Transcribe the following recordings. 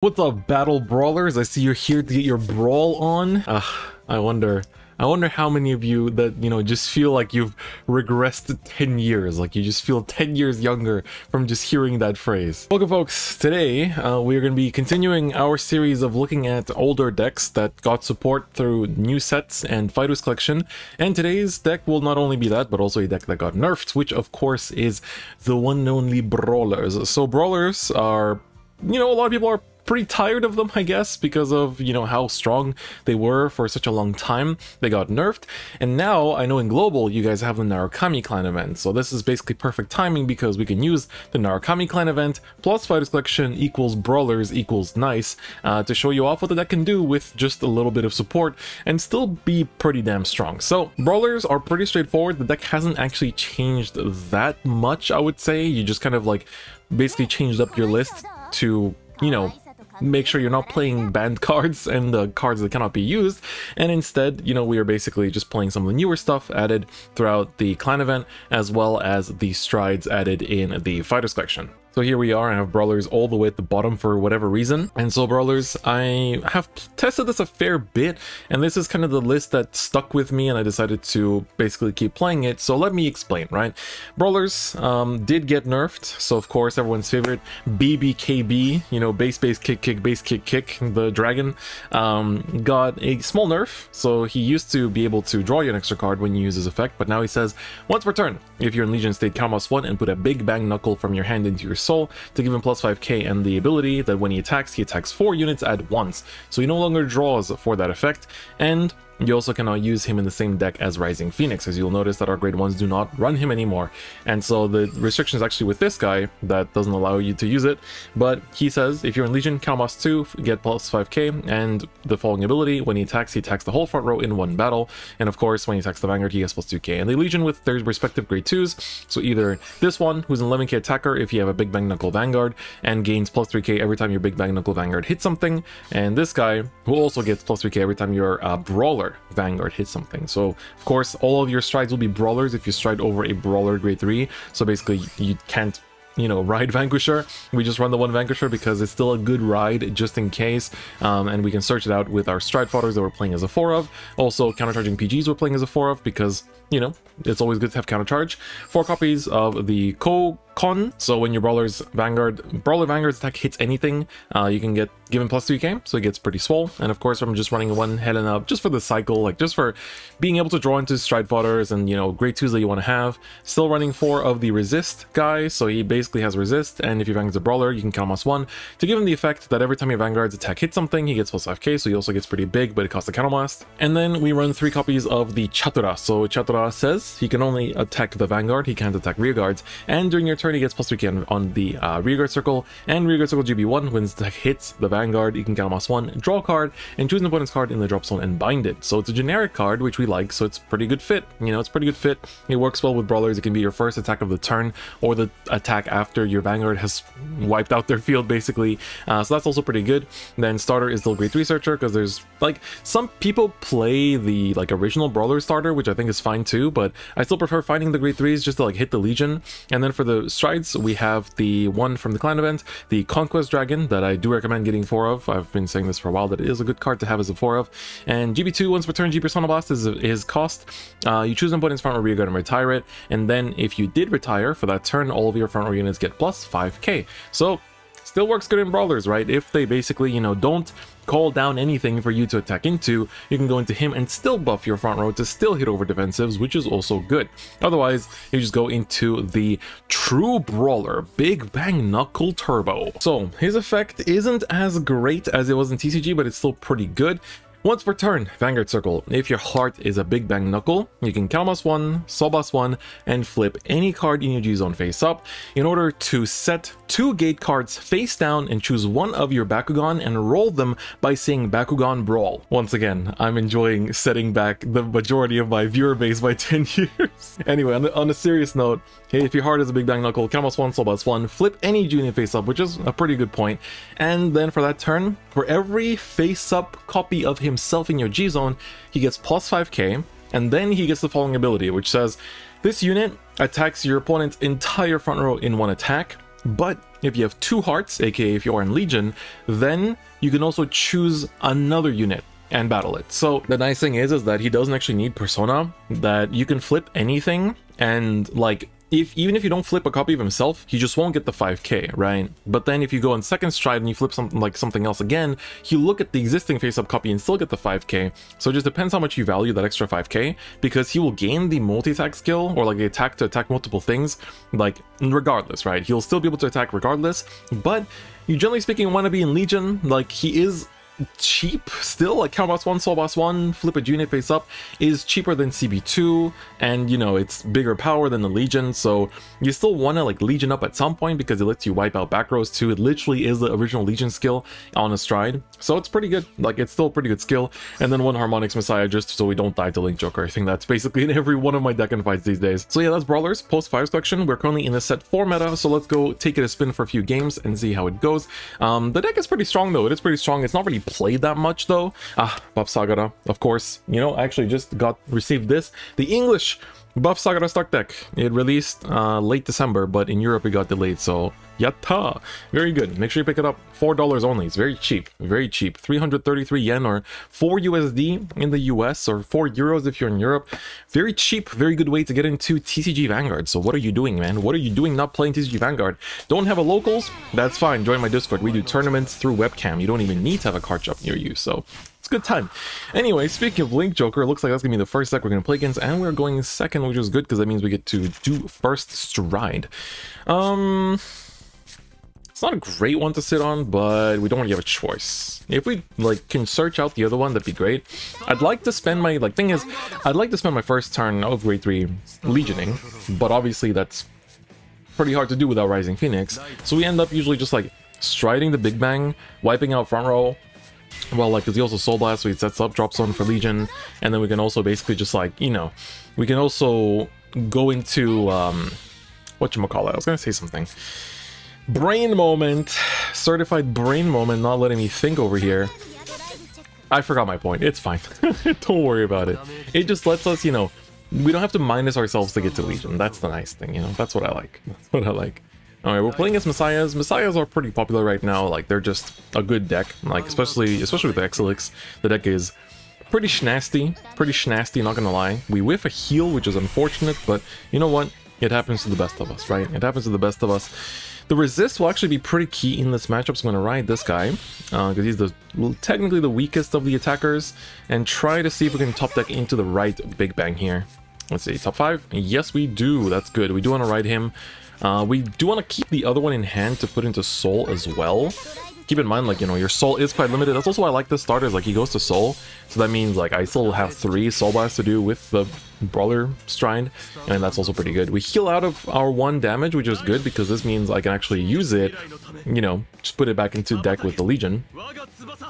What's up, battle brawlers? I see you're here to get your brawl on. I wonder how many of you that, just feel like you've regressed 10 years, like you just feel 10 years younger from just hearing that phrase. Welcome, folks. Today, we're going to be continuing our series of looking at older decks that got support through new sets and Fighters Collection. And today's deck will not only be that, but also a deck that got nerfed, which of course is the one and only Brawlers. So Brawlers are, a lot of people are pretty tired of them, I guess, because of, how strong they were for such a long time. They got nerfed, and now I know in Global you guys have the Narukami Clan event, so this is basically perfect timing because we can use the Narukami Clan event plus Fighters Collection equals Brawlers equals nice to show you off what the deck can do with just a little bit of support and still be pretty damn strong. So Brawlers are pretty straightforward. The deck hasn't actually changed that much, I would say. You just kind of like basically changed up your list to, make sure you're not playing banned cards and the cards that cannot be used, and instead, we are basically just playing some of the newer stuff added throughout the clan event, as well as the strides added in the Fighters Collection. So here we are. I have Brawlers all the way at the bottom for whatever reason. And so Brawlers, I have tested this a fair bit, and this is kind of the list that stuck with me, and I decided to basically keep playing it. So let me explain, right? Brawlers did get nerfed. So of course, everyone's favorite BBKB, base kick, base kick, the dragon, got a small nerf. So he used to be able to draw you an extra card when you use his effect, but now he says, once per turn, if you're in Legion state, count +1 and put a Big Bang Knuckle from your hand into your soul to give him plus 5k, and the ability that when he attacks 4 units at once, so he no longer draws for that effect. And you also cannot use him in the same deck as Rising Phoenix, as you'll notice that our grade 1s do not run him anymore. And so the restriction is actually with this guy that doesn't allow you to use it, but he says if you're in Legion, count +2, get plus 5k, and the following ability, when he attacks the whole front row in one battle, and of course when he attacks the Vanguard he gets plus 2k. And the Legion with their respective grade 2s, so either this one, who's an 11k attacker if you have a Big Bang Knuckle Vanguard and gains plus 3k every time your Big Bang Knuckle Vanguard hits something, and this guy who also gets plus 3k every time your Brawler Vanguard hits something. So of course all of your strides will be Brawlers if you stride over a Brawler grade 3, so basically you can't ride Vanquisher. We just run the one Vanquisher because it's still a good ride just in case, and we can search it out with our stride fodders that we're playing as a 4 of. Also countercharging PGs we're playing as a 4 of because it's always good to have countercharge. 4 copies of the Con, so when your Brawler Vanguard's attack hits anything, you can get given plus 3k, so it gets pretty swole. And of course I'm just running one head and up just for the cycle, like just for being able to draw into stride fodders and grade 2s that you want to have. Still running 4 of the resist guy, so he basically has resist, and if your Vanguard's a Brawler you can count +1 to give him the effect that every time your Vanguard's attack hits something he gets plus 5k, so he also gets pretty big, but it costs a counterblast. And then we run 3 copies of the Chatura. So Chatura says he can only attack the Vanguard, he can't attack rearguards, and during your turn he gets plus 3k on the rearguard circle, and rearguard circle GB1, when his attack hits the Vanguard you can count +1, draw a card, and choose an opponent's card in the drop zone and bind it. So it's a generic card, which we like, so it's pretty good fit. It's pretty good fit. It works well with Brawlers. It can be your first attack of the turn or the attack after your Vanguard has wiped out their field, basically. So that's also pretty good. Then starter is still grade 3 searcher, because there's some people play the original Brawler starter, which I think is fine too, but I still prefer finding the grade 3s just to hit the Legion. And then for the strides we have the one from the clan event, the Conquest Dragon, that I do recommend getting 4 of. I've been saying this for a while, that it is a good card to have as a 4 of. And GB2, once per turn, G Persona Blast is his cost. You choose an opponent's front row rearguard and retire it, and then if you did retire for that turn, all of your front row units get plus 5k. So still works good in Brawlers, right? If they basically, don't call down anything for you to attack into, you can go into him and still buff your front row to still hit over defensives, which is also good. Otherwise, you just go into the true Brawler, Big Bang Knuckle Turbo. So his effect isn't as great as it was in TCG, but it's still pretty good. Once per turn, Vanguard Circle. If your heart is a Big Bang Knuckle, you can count +1, soul +1, and flip any card in your G-Zone face up in order to set 2 gate cards face down and choose one of your Bakugan and roll them by saying Bakugan Brawl. Once again, I'm enjoying setting back the majority of my viewer base by 10 years. Anyway, on a serious note, hey, if your heart is a Big Bang Knuckle, count +1, soul +1, flip any G-Unit face up, which is a pretty good point. And then for that turn, for every face up copy of himself in your G-Zone, he gets plus 5k, and then he gets the following ability, which says this unit attacks your opponent's entire front row in one attack. But if you have 2 hearts, aka if you are in Legion, then you can also choose another unit and battle it. So the nice thing is that he doesn't actually need Persona, that you can flip anything, and like even if you don't flip a copy of himself, he just won't get the 5k, right? But then if you go on second stride and you flip something else again, he'll look at the existing face-up copy and still get the 5k. So it just depends how much you value that extra 5k, because he will gain the multi-attack skill, or like the attack to attack multiple things, like regardless, right? He'll still be able to attack regardless, but you generally speaking want to be in Legion. Like, he is cheap still, like Count Boss 1, Soul Boss 1, flip a unit face up is cheaper than CB2, and you know, it's bigger power than the Legion, so you still want to like Legion up at some point because it lets you wipe out back rows too. It literally is the original Legion skill on a stride, so it's pretty good. Like, it's still a pretty good skill. And then 1 Harmonics Messiah just so we don't die to Link Joker. I think that's basically in every one of my deck and fights these days. So yeah, that's Brawlers post Fires collection. We're currently in the set 4 meta, so let's go take it a spin for a few games and see how it goes. The deck is pretty strong though. It is pretty strong. It's not really played that much though. Buff Sagara, of course. You know, I actually just received this, the English Buff Sagara Stark deck. It released late December, but in Europe it got delayed, so yatta! Very good. Make sure you pick it up. $4 only. It's very cheap. Very cheap. 333 yen, or 4 USD in the US, or 4 euros if you're in Europe. Very cheap. Very good way to get into TCG Vanguard. So what are you doing, man? What are you doing not playing TCG Vanguard? Don't have a locals? That's fine. Join my Discord. We do tournaments through webcam. You don't even need to have a card shop near you, so it's a good time. Anyway, speaking of Link Joker, it looks like that's gonna be the first deck we're gonna play against, and we're going second, which is good because that means we get to do first stride. It's not a great one to sit on, but we don't want to give a choice. If we like can search out the other one, that'd be great. I'd like to spend my I'd like to spend my first turn of grade 3 legioning, but obviously that's pretty hard to do without Rising Phoenix. So we end up usually just like striding the Big Bang, wiping out front row. Well, like, because he also Soul Blast, so he sets up, drops on for Legion, and then we can also basically just like, you know, we can also go into whatchamacallit, I was gonna say something. Brain moment, certified brain moment, not letting me think over here. I forgot my point. It's fine. Don't worry about it. It just lets us, you know, we don't have to minus ourselves to get to Legion. That's the nice thing, you know. That's what I like. That's what I like. Alright, we're playing as Messiahs. Messiahs are pretty popular right now. Like, they're just a good deck. Like, especially with Exilix. The deck is pretty schnasty, not gonna lie. We whiff a heal, which is unfortunate, but you know what? It happens to the best of us, right? It happens to the best of us. The resist will actually be pretty key in this matchup, so I'm going to ride this guy, because he's technically the weakest of the attackers, and try to see if we can top deck into the right Big Bang here. Let's see, top 5? Yes, we do. That's good. We do want to ride him. We do want to keep the other one in hand to put into Soul as well. Keep in mind, like, you know, your Soul is quite limited. That's also why I like this starter, is like he goes to Soul, so that means like I still have 3 Soul Blasts to do with the Brawler stride, and that's also pretty good. We heal out of our 1 damage, which is good because this means I can actually use it, you know, just put it back into deck with the Legion.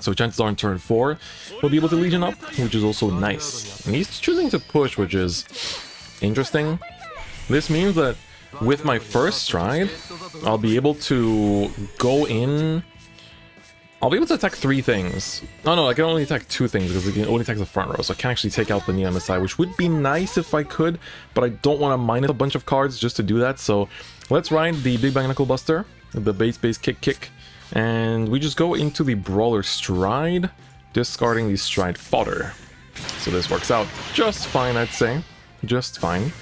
So chances are in turn 4 we'll be able to Legion up, which is also nice. And he's choosing to push, which is interesting. This means that with my first stride, I'll be able to go in. I'll be able to attack 3 things. Oh no, I can only attack 2 things because it can only attack the front row, so I can't actually take out the Neon Messiah, which would be nice if I could, but I don't want to minus a bunch of cards just to do that, so let's ride the Big Bang Knuckle Buster, the base kick, and we just go into the Brawler stride, discarding the stride fodder. So this works out just fine, I'd say. Just fine.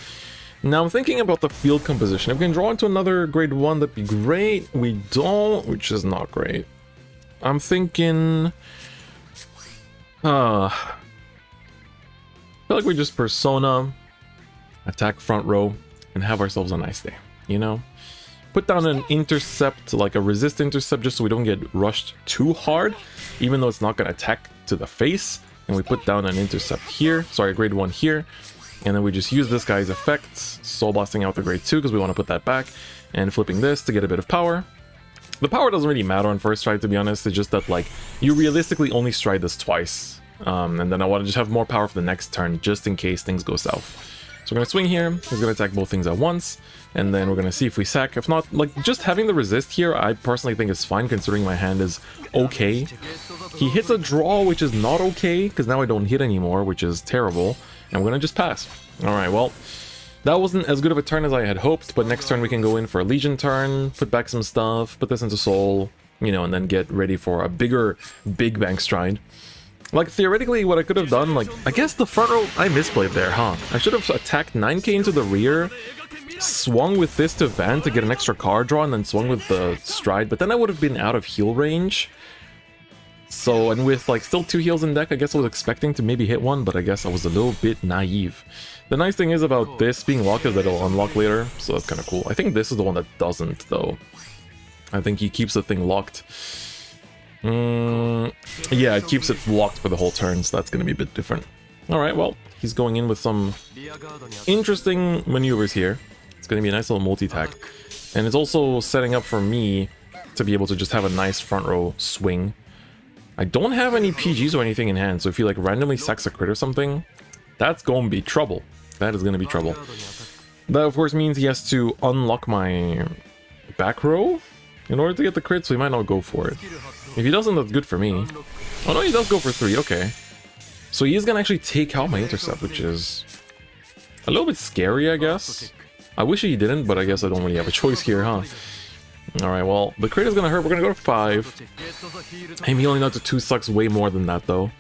Now I'm thinking about the field composition. If we can draw into another grade 1, that'd be great. We don't, which is not great. I'm thinking, I feel like we just Persona, attack front row, and have ourselves a nice day, you know? Put down an intercept, like a resist intercept, just so we don't get rushed too hard, even though it's not going to attack to the face. And we put down an intercept here, sorry, grade 1 here, and then we just use this guy's effects, Soul Blasting out the grade 2 because we want to put that back, and flipping this to get a bit of power. The power doesn't really matter on first stride, to be honest. It's just that, like, you realistically only stride this twice. And then I want to just have more power for the next turn, just in case things go south. So we're going to swing here. He's going to attack both things at once. And then we're going to see if we sack. If not, like, just having the resist here, I personally think is fine, considering my hand is okay. He hits a draw, which is not okay, because now I don't hit anymore, which is terrible. And we're going to just pass. Alright, well, That wasn't as good of a turn as I had hoped, but next turn we can go in for a Legion turn, put back some stuff, put this into Soul, you know, and then get ready for a bigger Big Bang stride. Like, theoretically, what I could have done, like, I guess the front row, I misplayed there, huh? I should have attacked 9k into the rear, swung with this to Van to get an extra card draw, and then swung with the stride, but then I would have been out of heal range. So, and with, like, still 2 heals in deck, I guess I was expecting to maybe hit one, but I guess I was a little bit naive. The nice thing is about this being locked is that it'll unlock later, so that's kind of cool. I think this is the one that doesn't, though. I think he keeps the thing locked. Yeah, it keeps it locked for the whole turn, so that's going to be a bit different. Alright, well, he's going in with some interesting maneuvers here. It's going to be a nice little multi-attack. And it's also setting up for me to be able to just have a nice front row swing. I don't have any PGs or anything in hand, so if he like randomly sacks a crit or something, that's going to be trouble. That is going to be trouble. That of course means he has to unlock my back row in order to get the crit, so he might not go for it. If he doesn't, that's good for me. Oh no, he does go for 3, okay. So he is going to actually take out my intercept, which is a little bit scary, I guess. I wish he didn't, but I guess I don't really have a choice here, huh? Alright, well, the crit is going to hurt. We're going to go to 5. Him healing out to 2 sucks way more than that, though.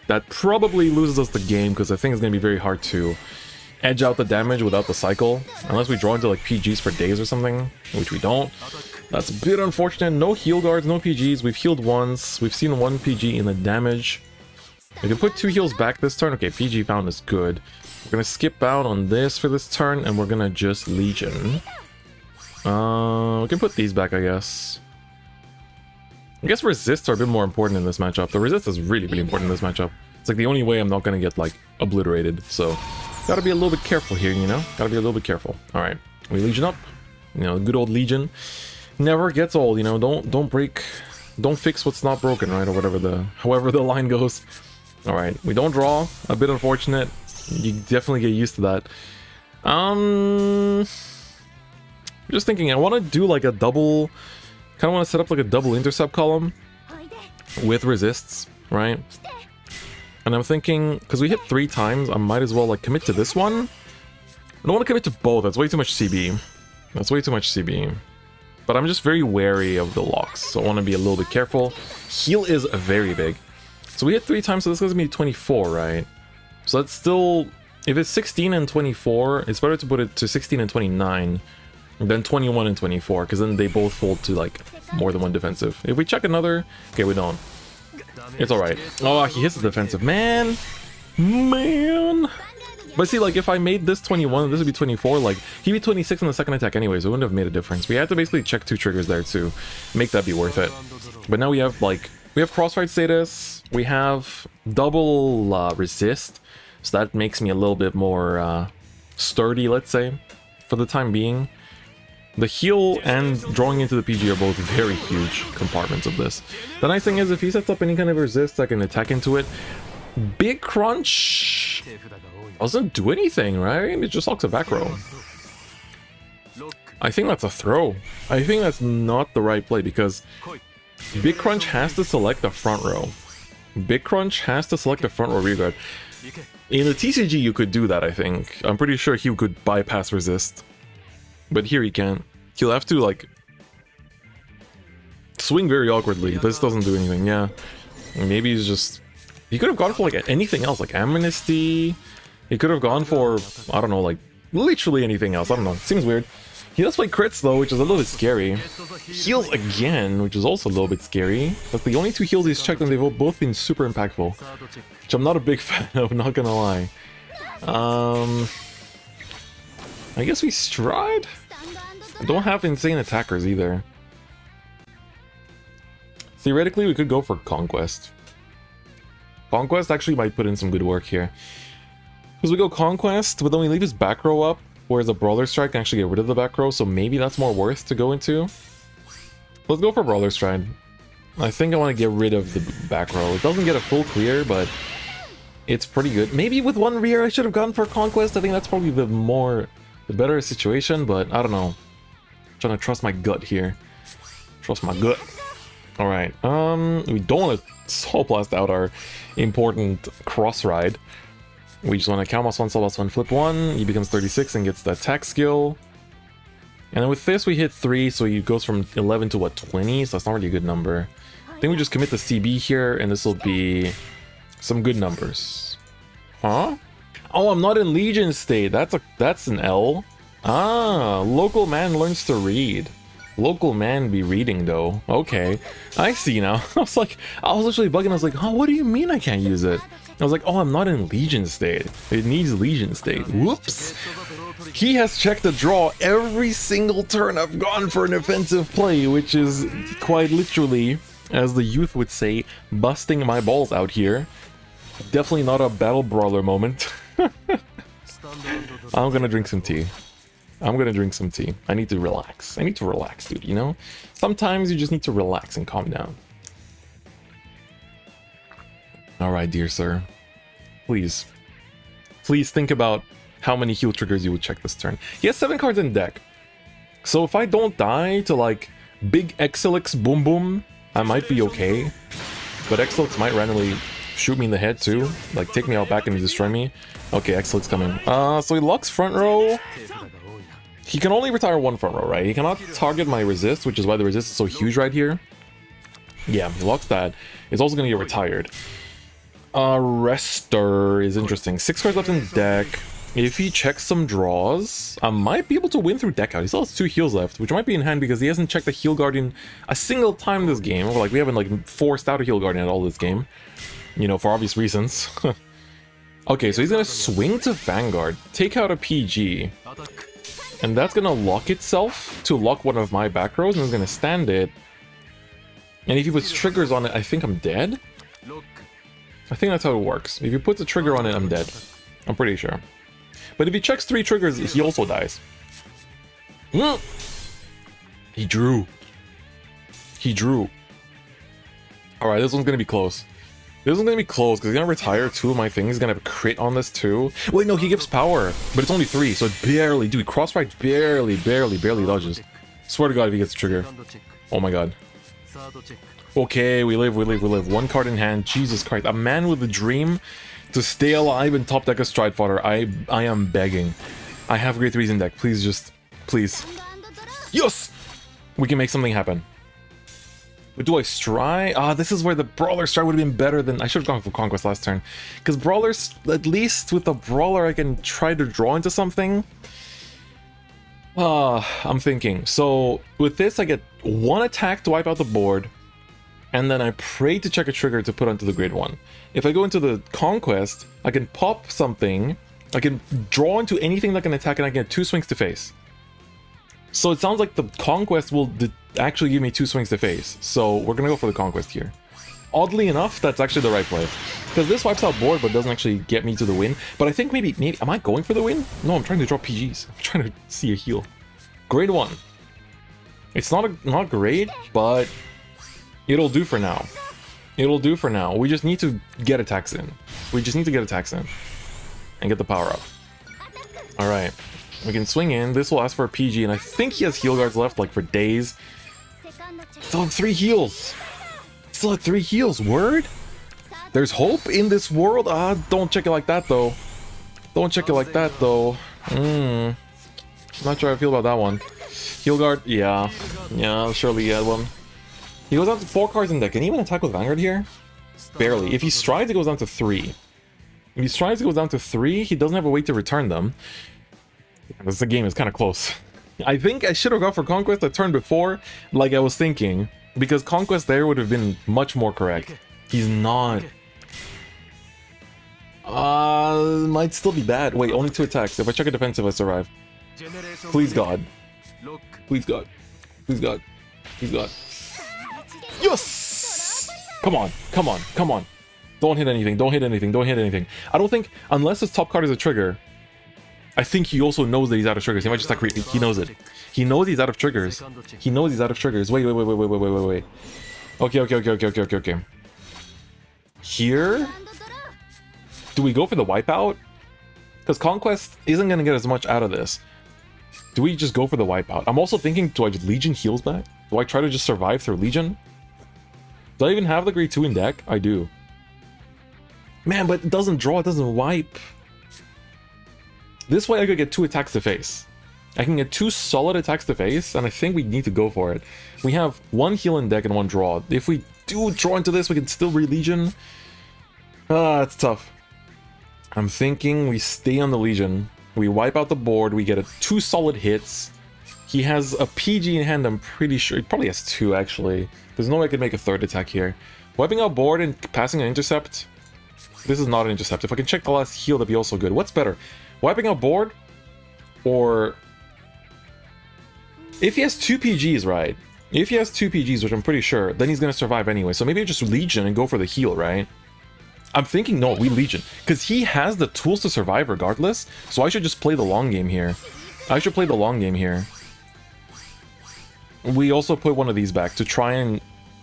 That probably loses us the game, because I think it's going to be very hard to edge out the damage without the cycle. Unless we draw into, like, PGs for days or something, which we don't. That's a bit unfortunate. No heal guards, no PGs. We've healed once. We've seen 1 PG in the damage. We can put 2 heals back this turn. Okay, PG found is good. We're going to skip out on this for this turn, and we're going to just Legion. We can put these back, I guess. I guess resists are a bit more important in this matchup. The resist is really, really important in this matchup. It's like the only way I'm not going to get, like, obliterated. So, gotta be a little bit careful here, you know? Gotta be a little bit careful. Alright, we Legion up. You know, good old Legion. Never gets old, you know? Don't fix what's not broken, right? Or whatever however the line goes. Alright, we don't draw. A bit unfortunate. You definitely get used to that. Just thinking, I want to do like a double... Kind of want to set up like a double intercept column with resists, right? And I'm thinking, because we hit 3 times, I might as well like commit to this one. I don't want to commit to both, that's way too much CB. That's way too much CB. But I'm just very wary of the locks, so I want to be a little bit careful. Heal is very big. So we hit 3 times, so this is going to be 24, right? So that's still... If it's 16 and 24, it's better to put it to 16 and 29 than 21 and 24, because then they both fold to, like, more than 1 defensive. If we check another... Okay, we don't. It's alright. Oh, he hits the defensive. Man! Man! But see, like, if I made this 21, this would be 24, like, he'd be 26 in the second attack anyways, so it wouldn't have made a difference. We had to basically check 2 triggers there to make that be worth it. But now we have, like, we have crossfight status, we have double resist, so that makes me a little bit more sturdy, let's say, for the time being. The heal and drawing into the PG are both very huge compartments of this. The nice thing is, if he sets up any kind of resist, I can attack into it. Big Crunch doesn't do anything, right? It just locks a back row. I think that's a throw. I think that's not the right play, because Big Crunch has to select the front row. Big Crunch has to select the front row rear guard. In the TCG, you could do that, I think. I'm pretty sure he could bypass resist. But here he can't. He'll have to, like, swing very awkwardly. This doesn't do anything, yeah. Maybe he's just... He could have gone for, like, anything else, like Amnesty. He could have gone for, I don't know, like, literally anything else. I don't know. Seems weird. He does play crits, though, which is a little bit scary. Heals again, which is also a little bit scary. That's the only 2 heals he's checked, and they've both been super impactful. Which I'm not a big fan of, not gonna lie. I guess we stride? I don't have insane attackers either. Theoretically, we could go for Conquest. Conquest actually might put in some good work here. Because we go Conquest, but then we leave his back row up, whereas a Brawler Strike can actually get rid of the back row, so maybe that's more worth to go into. Let's go for Brawler Stride. I think I want to get rid of the back row. It doesn't get a full clear, but it's pretty good. Maybe with 1 rear I should have gone for Conquest. I think that's probably the better situation, but I don't know. I'm trying to trust my gut here. Trust my gut. Alright, we don't want to Soul Blast out our important cross ride. We just want to count +1, sell +1, flip 1. He becomes 36 and gets the attack skill. And then with this, we hit 3, so he goes from 11 to what, 20? So that's not really a good number. I think we just commit the CB here, and this will be some good numbers. Huh? Oh, I'm not in Legion state. That's an L. Ah, local man learns to read. Local man be reading though. Okay, I see now. I was literally bugging. I was like, oh, what do you mean I can't use it? I was like, oh, I'm not in Legion state. It needs Legion state. Whoops. He has checked the draw every single turn I've gone for an offensive play, which is quite literally, as the youth would say, busting my balls out here. Definitely not a battle brawler moment. I'm gonna drink some tea. I'm gonna drink some tea. I need to relax. I need to relax, dude, you know? Sometimes you just need to relax and calm down. Alright, dear sir. Please. Please think about how many heal triggers you would check this turn. He has 7 cards in deck. So if I don't die to, like, big Exilix boom boom, I might be okay. But Exilix might randomly shoot me in the head, too. Like, take me out back and destroy me. Okay, Exilix coming. So he locks front row. He can only retire 1 front row, right? He cannot target my resist, which is why the resist is so huge right here. Yeah, he locks that. It's also going to get retired. Rester is interesting. 6 cards left in deck. If he checks some draws, I might be able to win through deck out. He still has 2 heals left, which might be in hand because he hasn't checked the Heal Guardian a single time this game. Or like, we haven't like forced out a Heal Guardian at all this game. You know, for obvious reasons. Okay, so he's going to swing to Vanguard, take out a PG. And that's going to lock itself to lock one of my back rows, and it's going to stand it. And if he puts triggers on it, I think I'm dead? I think that's how it works. If he puts a trigger on it, I'm dead. I'm pretty sure. But if he checks 3 triggers, he also dies. He drew. He drew. Alright, this one's going to be close. This one's going to be close, because he's going to retire 2 of my things. He's going to have a crit on this, too. Wait, no, he gives power. But it's only 3, so it barely... Dude, Crossfight barely dodges. Swear to God if he gets a trigger. Oh my God. Okay, we live. 1 card in hand. Jesus Christ. A man with a dream to stay alive in top deck of Stride Fodder. I am begging. I have Great 3s in deck. Please just... Please. Yes! We can make something happen. But do I Stride? Ah, this is where the Brawler Stride would have been better than... I should have gone for Conquest last turn. Because Brawlers, at least with the Brawler, I can try to draw into something. I'm thinking. So, with this, I get 1 attack to wipe out the board. And then I pray to check a trigger to put onto the grade 1. If I go into the Conquest, I can pop something. I can draw into anything that can attack, and I get 2 swings to face. So it sounds like the Conquest will actually give me 2 swings to face. So we're going to go for the Conquest here. Oddly enough, that's actually the right play. Because this wipes out board, but doesn't actually get me to the win. But I think maybe... Am I going for the win? No, I'm trying to draw PGs. I'm trying to see a heal. Grade 1. It's not great, but it'll do for now. It'll do for now. We just need to get attacks in. We just need to get attacks in. And get the power up. Alright. We can swing in. This will ask for a PG, and I think he has heal guards left, like, for days. Still have 3 heals. Still have 3 heals. Word? There's hope in this world? Don't check it like that, though. Don't check it like that, though. Not sure how I feel about that one. Heal guard? Yeah. Yeah, surely he had one. He goes down to 4 cards in deck. Can he even attack with Vanguard here? Barely. If he strides, it goes down to 3. If he strides, it goes down to 3. He doesn't have a way to return them. This game is kind of close. I think I should have gone for Conquest a turn before, like I was thinking, because Conquest there would have been much more correct. He's not. Might still be bad. Wait, only 2 attacks. If I check a defensive, I survive. Please God. Please God. Please God. Please God. Yes! Come on. Come on. Come on. Don't hit anything. Don't hit anything. Don't hit anything. I don't think, unless his top card is a trigger, I think he also knows that he's out of triggers. He might just like he knows it. He knows he's out of triggers. He knows he's out of triggers. Wait. Okay. Here? Do we go for the wipeout? Because Conquest isn't going to get as much out of this. Do we just go for the wipeout? I'm also thinking, do I just Legion heals back? Do I try to just survive through Legion? Do I even have the grade 2 in deck? I do. Man, but it doesn't draw, it doesn't wipe. This way I could get 2 attacks to face. I can get 2 solid attacks to face, and I think we need to go for it. We have 1 heal in deck and 1 draw. If we do draw into this, we can still re-Legion. It's tough. I'm thinking we stay on the Legion. We wipe out the board, we get 2 solid hits. He has a PG in hand, I'm pretty sure. He probably has 2, actually. There's no way I could make a 3rd attack here. Wiping out board and passing an intercept. This is not an intercept. If I can check the last heal, that'd be also good. What's better? Wiping out board? Or... if he has 2 PGs, right? If he has 2 PGs, which I'm pretty sure, then he's gonna survive anyway. So maybe I just Legion and go for the heal, right? I'm thinking, no, we Legion. Because he has the tools to survive regardless. So I should just play the long game here. I should play the long game here. We also put one of these back to try and...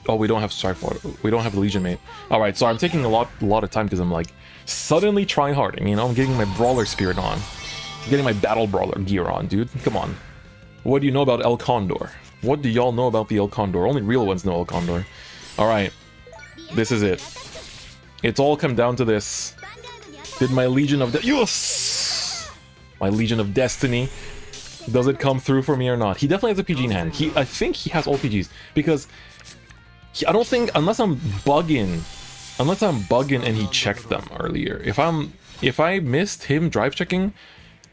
oh, we don't have Strike for it. We don't have the Legion mate. Alright, so I'm taking a lot of time because I'm like suddenly trying hard. You know, I'm getting my Brawler spirit on. I'm getting my Battle Brawler gear on, dude. Come on. What do you know about El Condor? What do y'all know about the El Condor? Only real ones know El Condor. Alright. This is it. It's all come down to this. Did my Legion of... yes! My Legion of Destiny. Does it come through for me or not? He definitely has a PG in hand. I think he has all PGs. Because... I don't think... unless I'm bugging and he checked them earlier. If I missed him drive checking...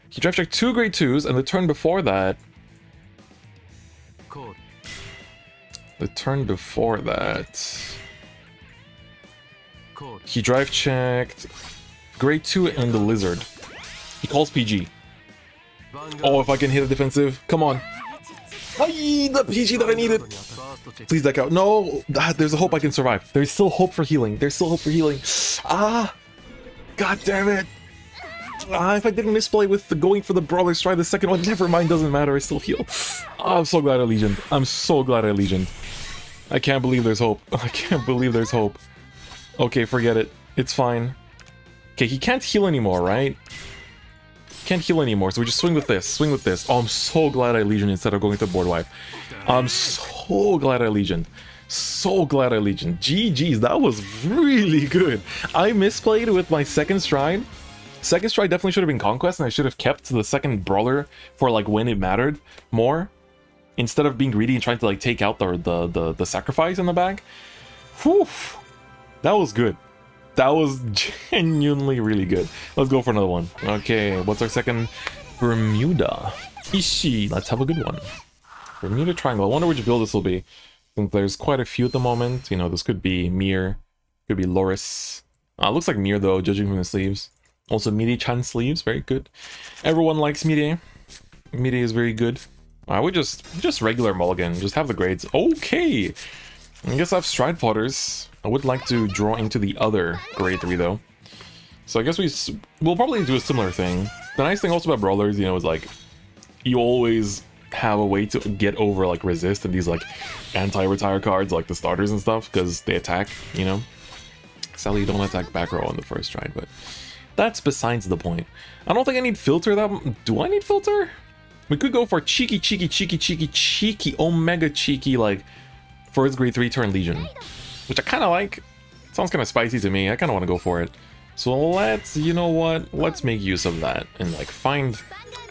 he drive checked 2 grade 2s, and the turn before that... he drive checked grade 2 and the Lizard. He calls PG. Oh, if I can hit a defensive, come on. Aye, the PG that I needed. Please deck out. No, there's a hope I can survive. There's still hope for healing. There's still hope for healing. Ah, god damn it. If I didn't misplay with the going for the Brawlers, try the second one. Never mind, doesn't matter. I still heal. Oh, I'm so glad I Legioned. I'm so glad I Legioned. I can't believe there's hope. I can't believe there's hope. Okay, forget it. It's fine. Okay, he can't heal anymore, right? Can't heal anymore, so we just swing with this. Swing with this. Oh, I'm so glad I Legioned instead of going to board wipe. I'm so glad I Legioned. So glad I Legioned. GG's, that was really good. I misplayed with my second stride. Second stride definitely should have been Conquest, and I should have kept the second Brawler for like when it mattered more. Instead of being greedy and trying to like take out the sacrifice in the back. Whew. That was good. That was genuinely really good. Let's go for another one. Okay, what's our second? Bermuda. Ishi. Let's have a good one. Bermuda Triangle. I wonder which build this will be. I think there's quite a few at the moment. You know, this could be Mir. Could be Loris. Looks like Mir though, judging from the sleeves. Also Miri-chan sleeves. Very good. Everyone likes Miri. Miri is very good. I would just regular mulligan. Just have the grades. Okay. I guess I have Stride Fodders. I would like to draw into the other grade 3 though. So I guess we'll probably do a similar thing. The nice thing also about Brawlers, you know, is like you always have a way to get over like resist and these like anti-retire cards like the starters and stuff because they attack, you know. Sadly, you don't attack back row on the first stride, but that's besides the point. I don't think I need filter that. Do I need filter? We could go for cheeky, omega cheeky, like first grade 3 turn Legion, which I kind of like. Sounds kind of spicy to me. I kind of want to go for it. So let's, you know what? Let's make use of that and like find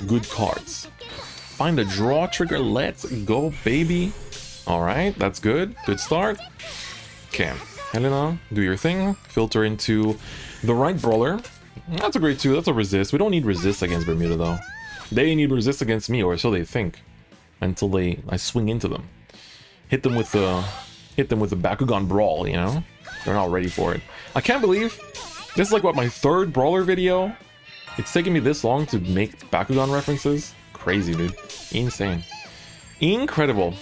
good cards. Find a draw trigger. Let's go, baby. All right, that's good. Good start. Okay, Helena, do your thing. Filter into the right Brawler. That's a grade 2. That's a resist. We don't need resist against Bermuda though. They need resist against me, or so they think. Until I swing into them. Hit them with the Bakugan Brawl, you know? They're not ready for it. I can't believe this is like what, my 3rd Brawler video? It's taken me this long to make Bakugan references? Crazy, dude. Insane. Incredible.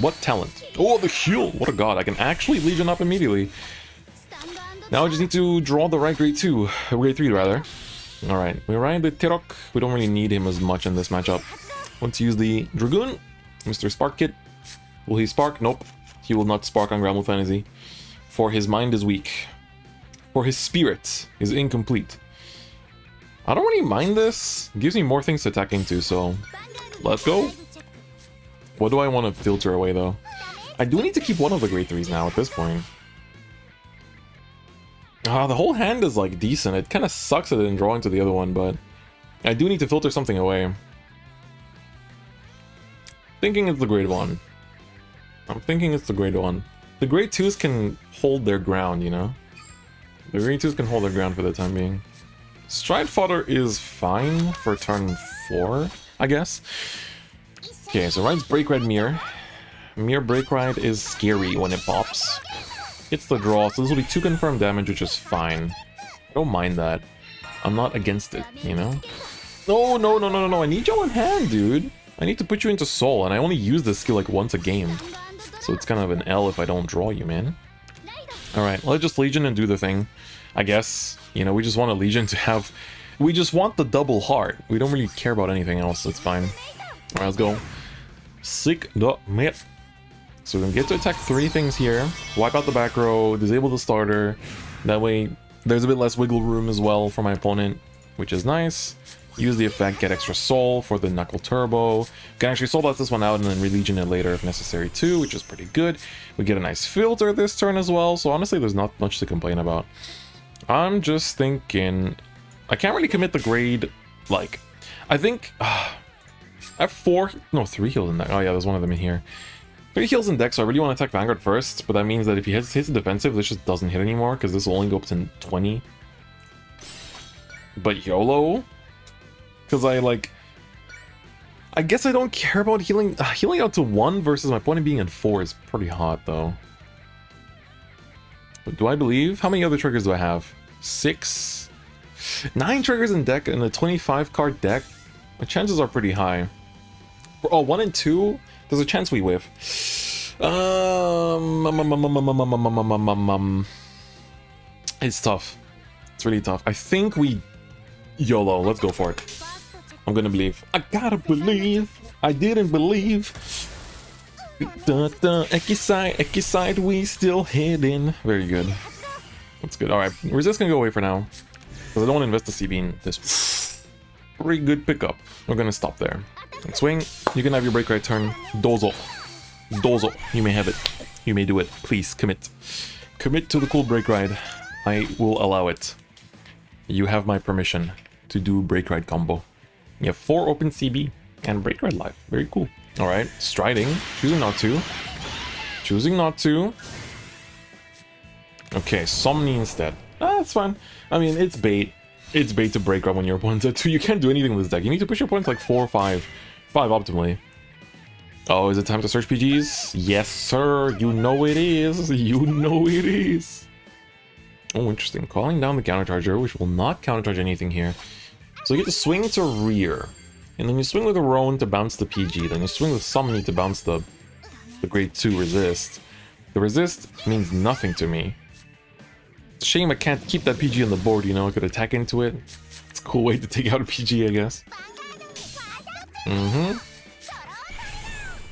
What talent. Oh, the heal! What a god. I can actually Legion up immediately. Now I just need to draw the right grade 2. Grade 3, rather. Alright, we ride the Tirok. We don't really need him as much in this matchup. Let's use the Dragoon. Mr. Spark Kit. Will he spark? Nope. He will not spark on Gramble Fantasy. For his mind is weak. For his spirit is incomplete. I don't really mind this. It gives me more things to attack into, so let's go. What do I want to filter away, though? I do need to keep one of the grade 3s now at this point. The whole hand is like decent. It kind of sucks that I didn't draw into the other one, but I do need to filter something away. Thinking it's the grade 1. I'm thinking it's the grade 1. The grade 2s can hold their ground, you know? The grade 2s can hold their ground for the time being. Stride Fodder is fine for turn 4, I guess. Okay, so Ride's Break Ride Mirror. Mirror Break Ride is scary when it pops. Hits the draw, so this will be 2 confirmed damage, which is fine. I don't mind that. I'm not against it, you know? No, no, no, no, no, no, I need you on hand, dude. I need to put you into Soul, and I only use this skill like once a game. So it's kind of an L if I don't draw you, man. Alright, let's just Legion and do the thing. I guess, you know, we just want a Legion to have... We just want the double heart. We don't really care about anything else, it's fine. Alright, let's go. Sick the mate. So we're gonna get to attack 3 things here. Wipe out the back row, disable the starter. That way, there's a bit less wiggle room as well for my opponent, which is nice. Use the effect, get extra soul for the Knuckle Turbo. Can actually soul blast this one out and then re-Legion it later if necessary too, which is pretty good. We get a nice filter this turn as well, so honestly there's not much to complain about. I'm just thinking... I can't really commit the grade, like... I think... I have 3 heals in deck. Oh yeah, there's one of them in here. 3 heals in deck, so I really want to attack Vanguard first, but that means that if he hits the defensive, this just doesn't hit anymore, because this will only go up to 20. But YOLO? Because I guess I don't care about healing out to 1 versus my opponent being at 4 is pretty hot though. But do I believe? How many other triggers do I have? 6? 9 triggers in deck in a 25 card deck? My chances are pretty high. Oh, 1 and 2? There's a chance we whiff. It's tough. It's really tough. I think we... YOLO, let's go for it. I'm gonna believe. I gotta believe. I didn't believe. Eki side, we still hidden. Very good. That's good. Alright, resist can go away for now. Because I don't want to invest the CB in this. Pretty good pickup. We're gonna stop there. And swing. You can have your break right turn. Dozo. Dozo. You may have it. You may do it. Please, commit. Commit to the cool break ride. I will allow it. You have my permission to do break ride combo. You have 4 open CB and break ride live. Very cool. Alright, striding. Choosing not to. Choosing not to. Okay, Somni instead. That's fine. I mean, it's bait. It's bait to break ride when your opponent's at 2. You can't do anything with this deck. You need to push your opponent to like 4 or 5. 5 optimally. Oh, is it time to search PGs? Yes, sir. You know it is. You know it is. Oh, interesting. Calling down the countercharger, which will not countercharge anything here. So you get to swing to rear, and then you swing with a Roan to bounce the PG, then you swing with Summoning to bounce the grade 2 resist. The resist means nothing to me. It's a shame I can't keep that PG on the board, you know, I could attack into it. It's a cool way to take out a PG, I guess.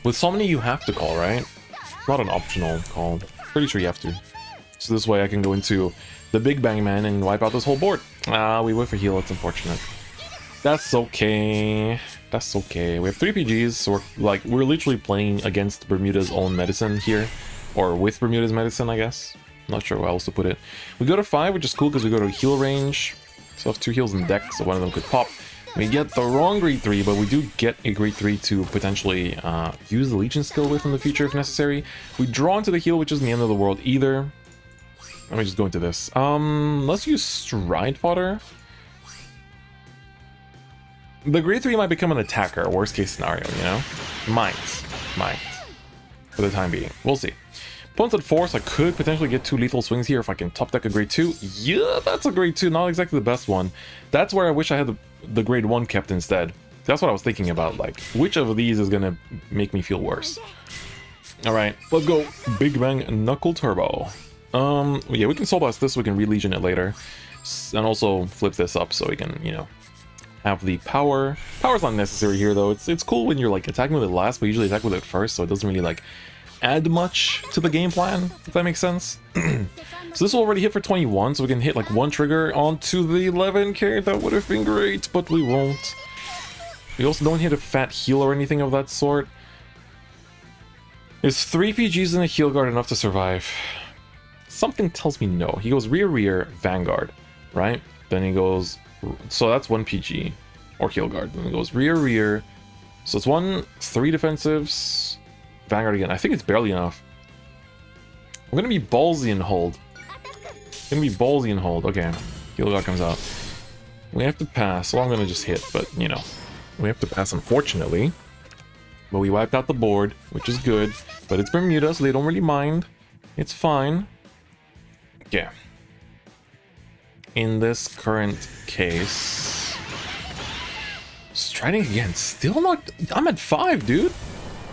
With Summoning you have to call, right? Not an optional call. Pretty sure you have to. So this way I can go into the Big Bang Man and wipe out this whole board. We went for heal, it's unfortunate. That's okay. That's okay. We have 3 PGs, so we're literally playing against Bermuda's own medicine here. Or with Bermuda's medicine, I guess. Not sure how else to put it. We go to 5, which is cool because we go to heal range. So have 2 heals in deck, so one of them could pop. We get the wrong grade 3, but we do get a grade 3 to potentially use the Legion skill with in the future if necessary. We draw into the heal, which isn't the end of the world either. Let me just go into this. Let's use Stride Fodder. The grade 3 might become an attacker, worst case scenario, you know? Might. For the time being. We'll see. Opponent's at 4, so I could potentially get 2 lethal swings here if I can top deck a grade 2. Yeah, that's a grade 2, not exactly the best one. That's where I wish I had the grade 1 kept instead. That's what I was thinking about, like, which of these is gonna make me feel worse? Alright, let's go. Big Bang Knuckle Turbo. Yeah, we can soul blast this, we can re-Legion it later. And also flip this up so we can, you know, have the power. Power's not necessary here though. It's cool when you're like attacking with it last, but usually attack with it first, so it doesn't really like add much to the game plan, if that makes sense. So this will already hit for 21, so we can hit like 1 trigger onto the 11k. That would have been great, but we won't. We also don't hit a fat heal or anything of that sort. Is 3 PGs and a heal guard enough to survive? Something tells me no. He goes rear, Vanguard, right? Then he goes... So that's 1 PG. Or heal guard. And it goes rear, rear. So it's 1, 3 defensives. Vanguard again. I think it's barely enough. I'm gonna be ballsy and hold. Gonna be ballsy and hold. Okay. Heal guard comes out. We have to pass. So I'm gonna just hit, but you know. We have to pass, unfortunately. But we wiped out the board, which is good. But it's Bermuda, so they don't really mind. It's fine. Yeah. In this current case... Striding again. Still not... I'm at 5, dude.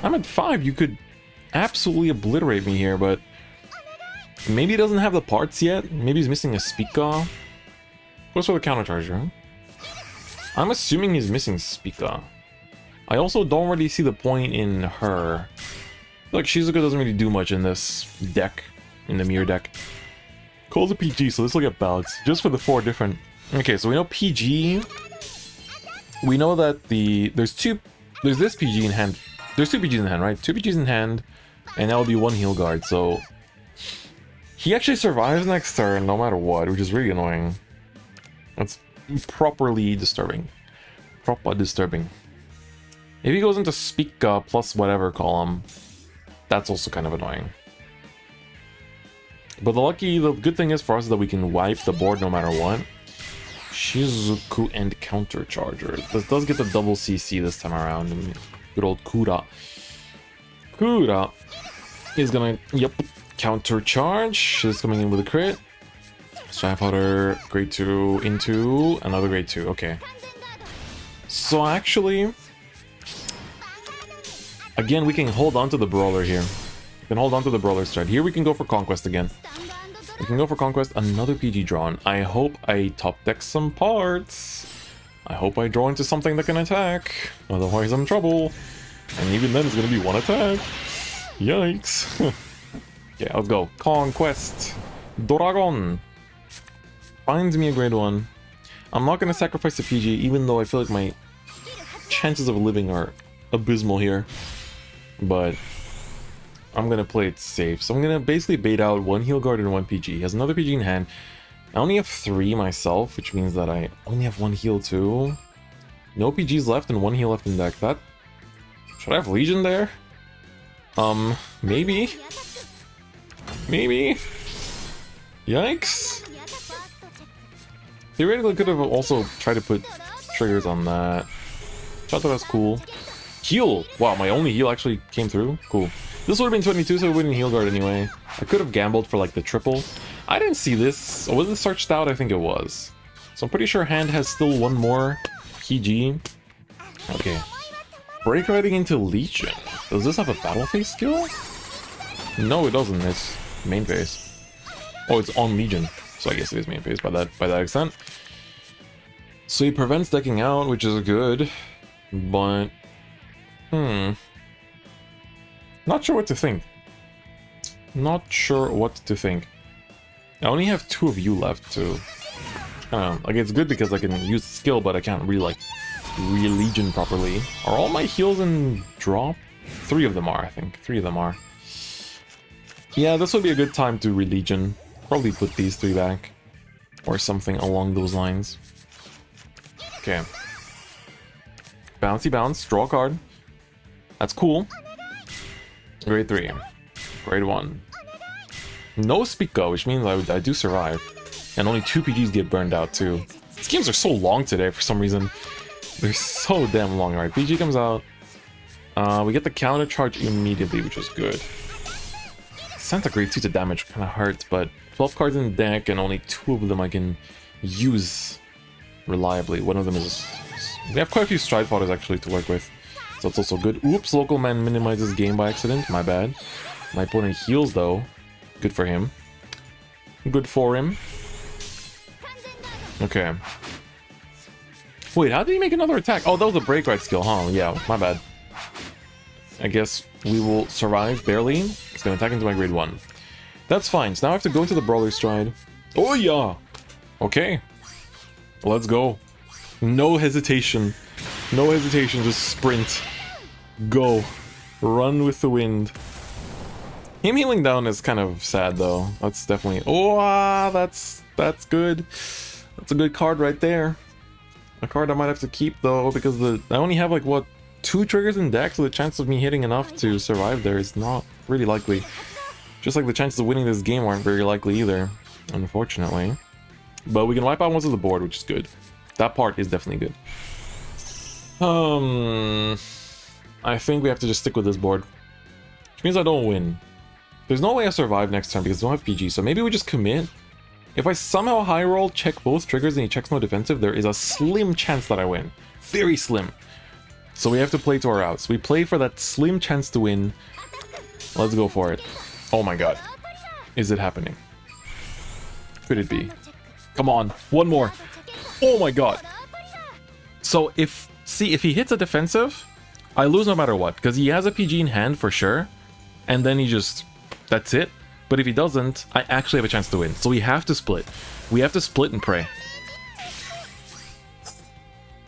I'm at 5. You could absolutely obliterate me here, but... Maybe he doesn't have the parts yet. Maybe he's missing a Speaker. Goes for the countercharger. I'm assuming he's missing Speaker. I also don't really see the point in her. Like, Shizuka doesn't really do much in this deck, in the mirror deck. Calls a PG, so this will get balanced. Just for the 4 different... Okay, so we know PG. We know that there's this PG in hand. There's 2 PGs in hand, right? 2 PGs in hand, and that will be 1 heal guard, so... He actually survives next turn, no matter what, which is really annoying. That's properly disturbing. Proper disturbing. If he goes into Speaker plus whatever column, that's also kind of annoying. But the good thing is for us is that we can wipe the board no matter what. Shizuku and Countercharger. This does get the double CC this time around. Good old Kura. Kura is gonna, yep, Countercharge. Is coming in with a crit. Starfighter, grade 2 into another grade 2. Okay. So actually... Again, we can hold on to the Brawler here. We can hold on to the Brawler strat. Here we can go for Conquest again. We can go for Conquest, another PG drawn. I hope I top deck some parts. I hope I draw into something that can attack. Otherwise I'm in trouble. And even then it's going to be 1 attack. Yikes. Yeah, let's go. Conquest. Dragon. Finds me a grade 1. I'm not going to sacrifice the PG, even though I feel like my chances of living are abysmal here. But I'm going to play it safe. So I'm going to basically bait out 1 heal guard and 1 PG. He has another PG in hand. I only have 3 myself, which means that I only have 1 heal too. No PGs left and 1 heal left in deck. That... Should I have Legion there? Maybe. Maybe. Yikes. Theoretically, could have also tried to put triggers on that. Thought that was cool. Heal! Wow, my only heal actually came through. Cool. This would have been 22, so we wouldn't heal guard anyway. I could have gambled for like the triple. I didn't see this. Was it searched out? I think it was. So I'm pretty sure hand has still 1 more PG. Okay. Break riding into Legion. Does this have a battle phase skill? No, it doesn't. It's main phase. Oh, it's on Legion. So I guess it is main phase by that extent. So he prevents decking out, which is good. But... Not sure what to think. Not sure what to think. I only have 2 of you left too. Like it's good because I can use the skill, but I can't really like re-legion properly. Are all my heals in drop? 3 of them are, I think. 3 of them are. Yeah, this would be a good time to re-legion. Probably put these 3 back. Or something along those lines. Okay. Bouncy bounce, draw a card. That's cool. Grade 3. Grade 1. No Speako, which means I do survive. And only 2 PGs get burned out too. These games are so long today for some reason. They're so damn long. Alright, PG comes out. We get the counter charge immediately, which is good. Santa grade 2 to damage kind of hurts, but 12 cards in the deck and only 2 of them I can use reliably. One of them is... We have quite a few stride fighters actually to work with. So it's also good. Oops, local man minimizes game by accident. My bad. My opponent heals though. Good for him. Good for him. Okay. Wait, how did he make another attack? Oh, that was a break ride skill, huh? Yeah, my bad. I guess we will survive barely. It's gonna attack into my grade 1. That's fine. So now I have to go into the Brawler stride. Oh yeah! Okay. Let's go. No hesitation. No hesitation, just sprint. Go. Run with the wind. Him healing down is kind of sad though. That's definitely... Oh, that's good. That's a good card right there. A card I might have to keep though, because I only have like what, 2 triggers in deck, so the chance of me hitting enough to survive there is not really likely. Just like the chances of winning this game aren't very likely either, unfortunately. But we can wipe out most of the board, which is good. That part is definitely good. I think we have to just stick with this board. Which means I don't win. There's no way I survive next turn because I don't have PG, so maybe we just commit. If I somehow high roll, check both triggers, and he checks no defensive, there is a slim chance that I win. Very slim. So we have to play to our outs. We play for that slim chance to win. Let's go for it. Oh my god. Is it happening? Could it be? Come on. One more. Oh my god. So if he hits a defensive, I lose no matter what, because he has a PG in hand for sure. And then he just... that's it. But if he doesn't, I actually have a chance to win. So we have to split. We have to split and pray.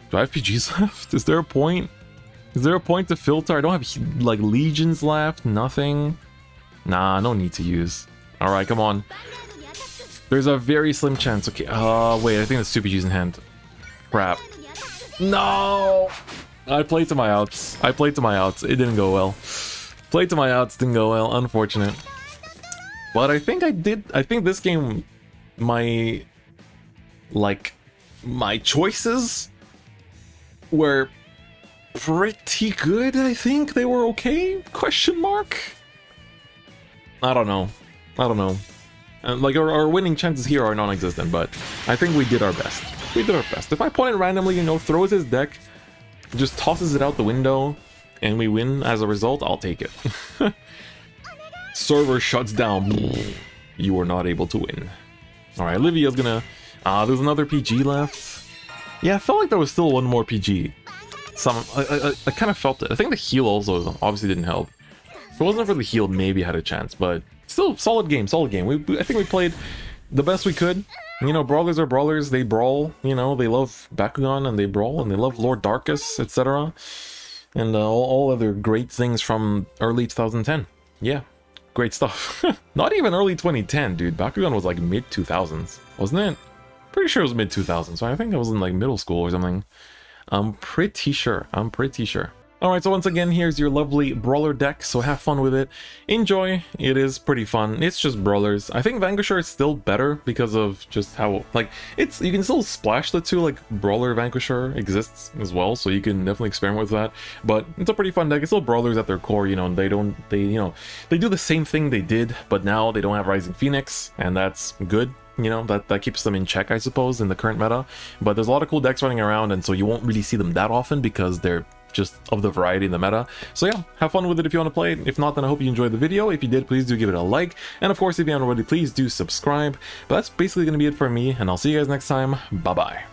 Do I have PGs left? Is there a point? Is there a point to filter? I don't have, like, legions left. Nothing. Nah, no need to use. Alright, come on. There's a very slim chance. Okay, wait, I think there's 2 PGs in hand. Crap. No! I played to my outs. I played to my outs. It didn't go well. Played to my outs, didn't go well. Unfortunate. But I think I did. I think this game, my choices were pretty good. I think they were okay? Question mark? I don't know. I don't know. Like our winning chances here are non-existent, but I think we did our best. We did our best. If my opponent randomly, you know, throws his deck, just tosses it out the window, and we win as a result, I'll take it. Server shuts down. You are not able to win. Alright, Livia's gonna... there's another PG left. Yeah, I felt like there was still one more PG. I kind of felt it. I think the heal also obviously didn't help. If it wasn't for the heal, maybe I had a chance, but still, solid game, solid game. I think we played the best we could. You know, Brawlers are Brawlers, they brawl, you know, they love Bakugan and they brawl, and they love Lord Darkus, etc. And all other great things from early 2010. Yeah. Great stuff. Not even early 2010, dude. Bakugan was like mid-2000s, wasn't it? Pretty sure it was mid-2000s, so I think I was in like middle school or something. I'm pretty sure. I'm pretty sure. Alright, so once again, here's your lovely Brawler deck, so have fun with it. Enjoy. It is pretty fun. It's just Brawlers. I think Vanquisher is still better because of just how, like, you can still splash the two, like, Brawler Vanquisher exists as well, so you can definitely experiment with that. But it's a pretty fun deck. It's still Brawlers at their core, you know, and they do the same thing they did, but now they don't have Rising Phoenix, and that's good. You know, that keeps them in check, I suppose, in the current meta. But there's a lot of cool decks running around, and so you won't really see them that often because they're just of the variety in the meta. So yeah, have fun with it if you want to play it. If not, then I hope you enjoyed the video. If you did, please do give it a like. And of course, if you haven't already, please do subscribe. But that's basically going to be it for me, and I'll see you guys next time. Bye-bye.